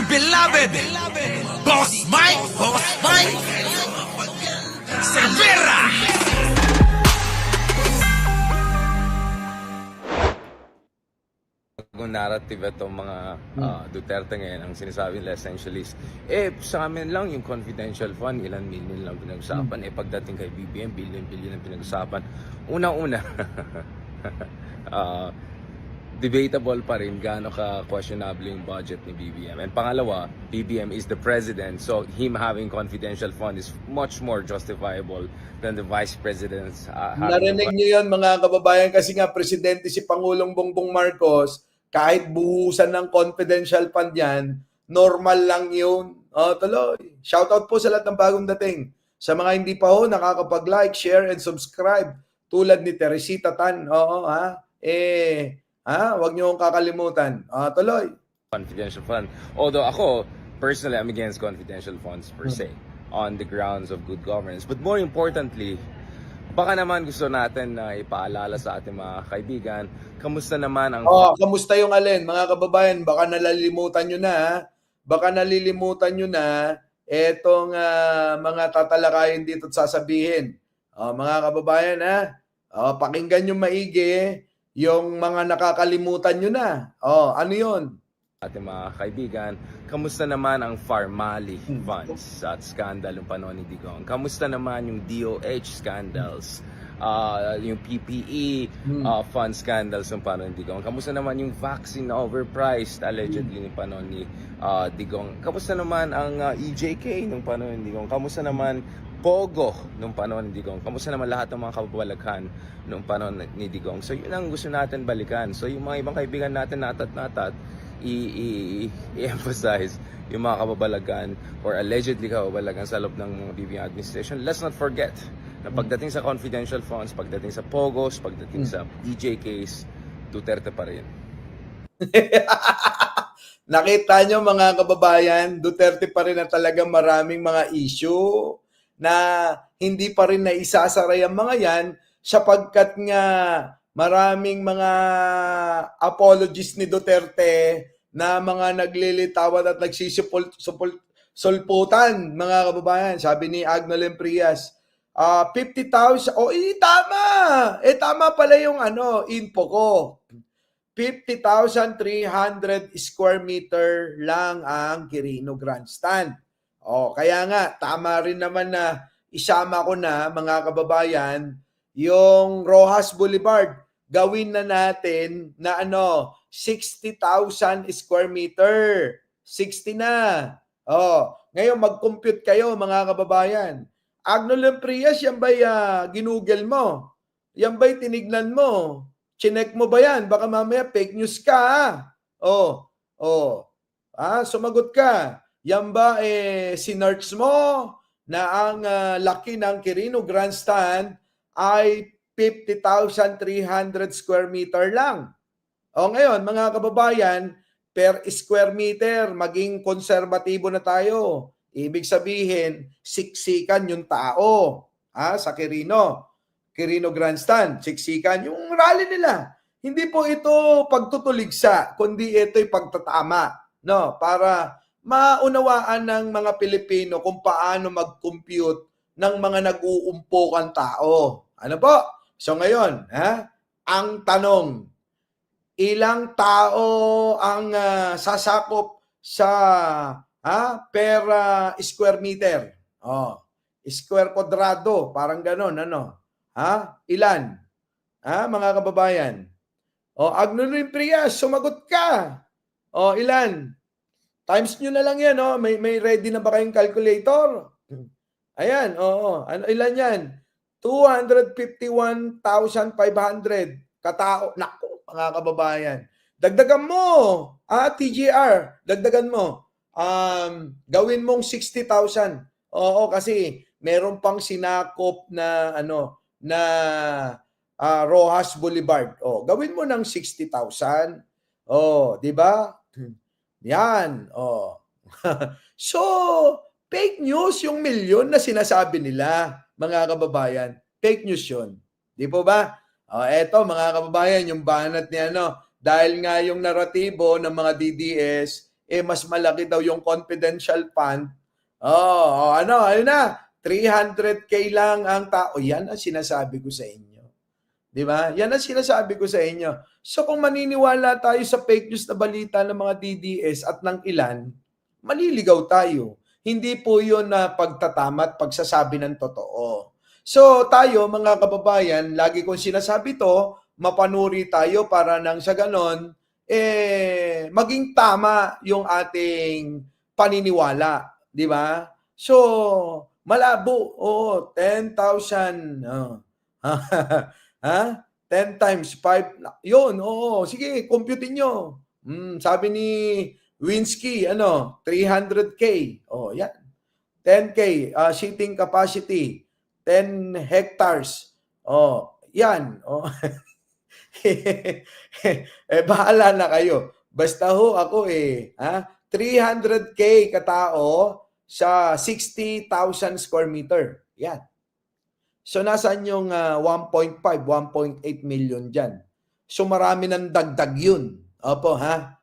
dear beloved, Boss Mike Cervera. Kung narrative itong mga Duterte ngayon, ang sinasabi nila essentially is, sa amin lang yung confidential fund, ilan million lang pinag-usapan. Pagdating kay BBM, billion ang pinag-usapan. Una-una, debatable pa rin gaano ka questionable yung budget ni BBM. And pangalawa, BBM is the president, so him having confidential fund is much more justifiable than the vice president's having. Narinig niyo yun mga kababayan, kasi nga presidente si Pangulong Bongbong Marcos, kahit buhusan ng confidential fund yan, normal lang yun. Tuloy. Shoutout po sa lahat ng bagong dating. Sa mga hindi pa ho, nakakapag-like, share, and subscribe. Tulad ni Teresita Tan. Wag niyo akong kakalimutan. Tuloy. Confidential fund. Although ako, personally, I'm against confidential funds per se, on the grounds of good governance. But more importantly, baka naman gusto natin na ipaalala sa ating mga kaibigan, kamusta naman ang... Kamusta yung alin? Mga kababayan, baka nalilimutan nyo na, etong mga tatalakayin dito at sasabihin. Mga kababayan, pakinggan nyo maigi yung mga nakakalimutan nyo na. Ano yun? Ating mga kaibigan, kamusta naman ang Farmali funds at scandal yung panahon ni Digong? Kamusta naman yung DOH scandals, yung PPE fund scandals yung panahon ni Digong? Kamusta naman yung vaccine na overpriced allegedly yung panahon ni Digong? Kamusta naman ang EJK nung panahon ni Digong? Kamusta naman Pogo nung panahon ni Digong? Kamusta naman lahat ng mga kababalaghan nung panahon ni Digong? So yun ang gusto natin balikan. So yung mga ibang kaibigan natin natat i-emphasize yung mga kababalagan or allegedly kababalagan sa loob ng mga BBM administration. Let's not forget na pagdating sa confidential funds, pagdating sa POGOs, pagdating sa EJKs, Duterte pa rin. Nakita nyo mga kababayan, Duterte pa rin na talagang maraming mga issue na hindi pa rin naisasara yung mga yan sapagkat nga maraming mga apologies ni Duterte na mga naglilitawan at nagsisipulputan, mga kababayan. Sabi ni Agnolem Prias, 50,000, tama! Tama pala yung info ko. 50,300 square meter lang ang Quirino Grandstand. Kaya nga, tama rin naman na isama ko na, mga kababayan, yung Rojas Boulevard. Gawin na natin na 60,000 square meter. 60 na. Ngayon mag-compute kayo, mga kababayan. Agnolem Prias, yan ba'y ginugel mo? Yan ba'y tinignan mo? Chinek mo ba yan? Baka mamaya fake news ka. Sumagot ka. Yan ba sinerch mo na ang laki ng Quirino Grandstand ay 50,300 square meter lang? Ngayon, mga kababayan, per square meter, maging konserbatibo na tayo. Ibig sabihin, siksikan yung tao sa Quirino Grandstand. Siksikan yung rally nila. Hindi po ito pagtutuligsa, kundi ito'y pagtatama. Para maunawaan ng mga Pilipino kung paano mag-compute ng mga nag-uumpokang tao. Ano po? So ngayon, ang tanong, ilang tao ang sasakop sa per square meter? Square kwadrado, parang ganon, Ilan? Mga kababayan? Agnolem Prias, sumagot ka. Ilan? Times nyo na lang yan, May ready na ba kayong calculator? Ayan, ilan yan? 251,500 katao. Naku, mga kababayan. Dagdagan mo. TGR, dagdagan mo. Gawin mong 60,000. Kasi meron pang sinakop na Rojas Boulevard. Gawin mo ng 60,000. Di ba? Yan. So, fake news yung milyon na sinasabi nila, mga kababayan. Fake news yun. Di po ba? Eto, mga kababayan, yung banat ni dahil nga yung naratibo ng mga DDS, mas malaki daw yung confidential fund. Ayun na, 300K lang ang tao. Yan ang sinasabi ko sa inyo. Di ba? Yan ang sinasabi ko sa inyo. So kung maniniwala tayo sa fake news na balita ng mga DDS at ng ilan, maliligaw tayo. Hindi po yun na pagtatamat, pagsasabi ng totoo. So tayo mga kababayan, lagi kong sinasabi to, mapanuri tayo para nang sa ganon, maging tama yung ating paniniwala. Di ba? So, malabo. 10,000. Ha? 10 times 5. Yun, sige, computein nyo. Sabi ni Winsky, 300K. Yan. 10K, seating capacity. 10 hectares. Yan. Bahala na kayo. Basta ako 300K katao sa 60,000 square meter. Yan. So nasaan yung 1.5, 1.8 million dyan? So marami ng dagdag yun. Opo, ha?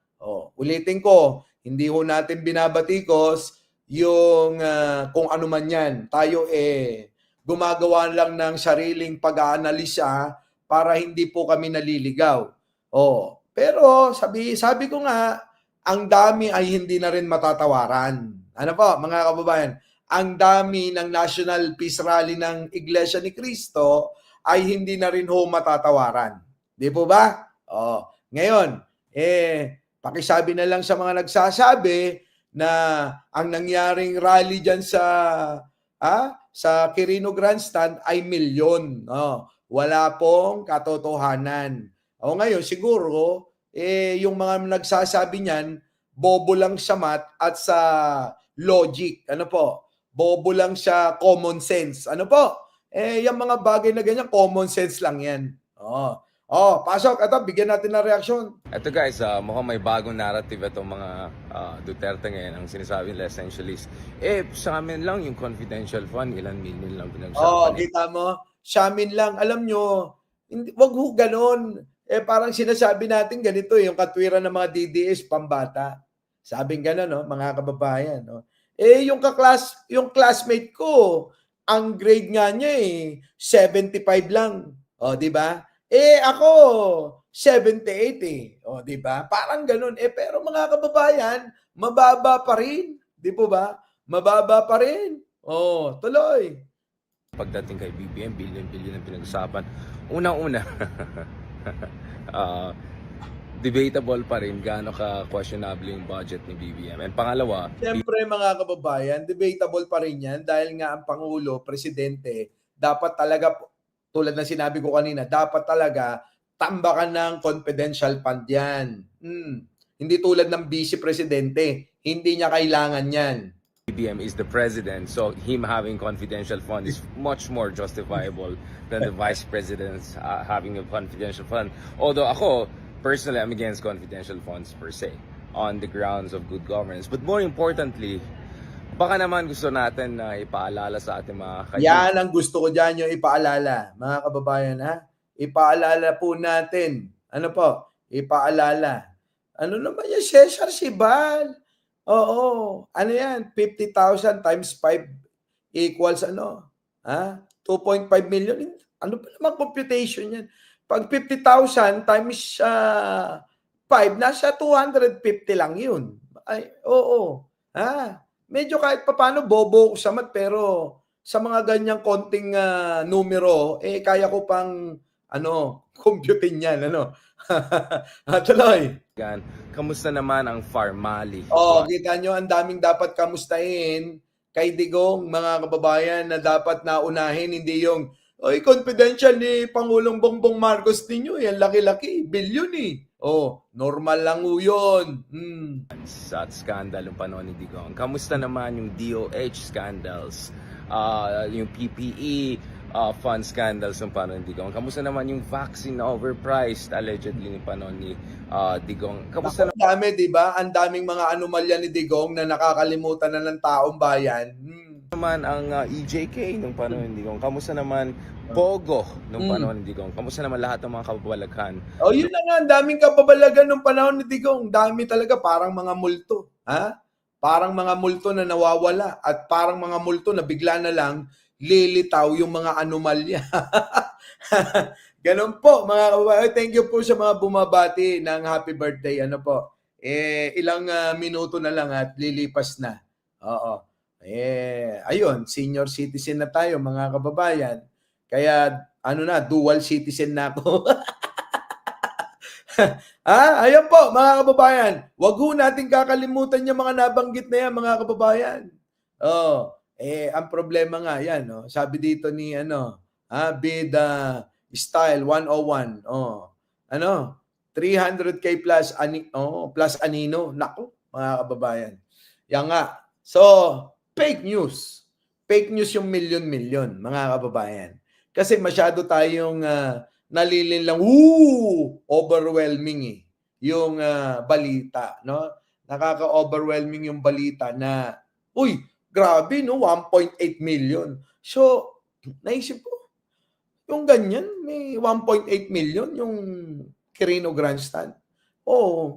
Ulitin ko, hindi ho natin binabatikos yung kung ano man yan. Tayo gumagawa lang ng sariling pag-aanalisa para hindi po kami naliligaw. Pero sabi ko nga, ang dami ay hindi na rin matatawaran. Ano po, mga kababayan? Ang dami ng National Peace Rally ng Iglesia ni Cristo ay hindi na rin ho matatawaran. Di po ba? Ngayon, pakisabi na lang sa mga nagsasabi na ang nangyaring rally dyan sa Quirino Grandstand ay milyon. Wala pong katotohanan. Ngayon, siguro, yung mga nagsasabi niyan, bobo lang sa math at sa logic. Ano po? Bobo lang sa common sense. Ano po? Yung mga bagay na ganyan, common sense lang yan. Pasok. Ito, bigyan natin ng reaksyon. Ito guys, mukhang may bagong narrative itong mga Duterte ngayon. Ang sinasabi nila essentially is, sa amin lang yung confidential fund, ilan million lang pinagsasabi. Kita mo? Sa amin lang. Alam nyo, wag ho ganon. Parang sinasabi natin ganito, yung katwiran ng mga DDS, pambata. Sabing gano'n, mga kababayan. Yung classmate ko, ang grade nga niya 75 lang. Di ba? Ako, 78 di ba? Parang gano'n. Pero mga kababayan, mababa pa rin. Di po ba? Mababa pa rin. Tuloy. Pagdating kay BBM, billion ang pinag-usapan. Unang-una, debatable pa rin gaano ka-questionable yung budget ni BBM. And pangalawa, siyempre mga kababayan, debatable pa rin yan dahil nga ang Pangulo, Presidente, dapat talaga, tulad ng sinabi ko kanina, dapat talaga tambakan ng confidential fund yan. Hindi tulad ng Vice Presidente, hindi niya kailangan yan. BBM is the president, so him having confidential fund is much more justifiable than the vice president's having a confidential fund. Although ako, personally, I'm against confidential funds per se, on the grounds of good governance. But more importantly, baka naman gusto natin na ipaalala sa ating mga kaibigan. Yan ang gusto ko dyan yung ipaalala, mga kababayan, ha? Ipaalala po natin. Ano po? Ipaalala. Ano naman yan? Cesar Sibal. Ano yan? 50,000 times 5 equals 2.5 million. Ano pa naman computation yan? Pag 50,000 times 5, nasa 250 lang yun. Medyo kahit papaano bobo ko sa math, pero sa mga ganyang konting numero, kaya ko pang computing yan. Tuloy. Kamusta naman ang Farmali? Kita nyo, ang daming dapat kamustahin kay Digong, mga kababayan, na dapat naunahin, hindi yung confidential ni Pangulong Bongbong Marcos ninyo, yan laki-laki, bilyon normal lang yun. At scandal yung panahon ni Digong. Kamusta naman yung DOH scandals, yung PPE fund scandals ng panahon ni Digong? Kamusta naman yung vaccine na overpriced allegedly ng panahon ni Digong? Kamusta naman? Dami, di ba? Ang daming mga anomalya ni Digong na nakakalimutan na ng taong bayan. naman ang EJK nung panahon ni Digong? Kamusta naman Pogo nung panahon ni Digong? Kamusta naman lahat ng mga kababalaghan? Oh, yun na nga, ang daming kababalagan nung panahon ni Digong. Dami talaga, parang mga multo. Ha? Parang mga multo na nawawala at parang mga multo na bigla na lang lilitaw yung mga anomalya. Ganun po, mga kababayan. Thank you po sa mga bumabati ng happy birthday. Ano po? Ilang minuto na lang at lilipas na. Oo. Ayun, senior citizen na tayo, mga kababayan. Kaya, dual citizen na ako. Ayan po, mga kababayan. Wag ho natin kakalimutan yung mga nabanggit na yan, mga kababayan. Ang problema nga yan, no? Sabi dito ni Bid Style 101. 300k plus plus anino. Nako, mga kababayan. Yan nga. So, fake news. Fake news yung milyon-milyon, mga kababayan. Kasi masyado tayong nalilin lang, overwhelming yung balita, no? Nakaka-overwhelming yung balita na, grabe, no? 1.8 million. So, naisip ko, yung ganyan, may 1.8 million yung Quirino Grandstand.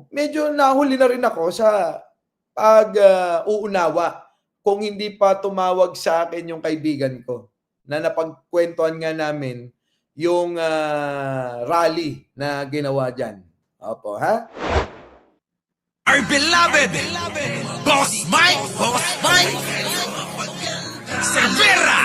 Medyo nahuli na rin ako sa pag-uunawa kung hindi pa tumawag sa akin yung kaibigan ko na napagkwentuhan nga namin yung rally na ginawa dyan. Opo, ha? Our beloved Boss Mike Cervera.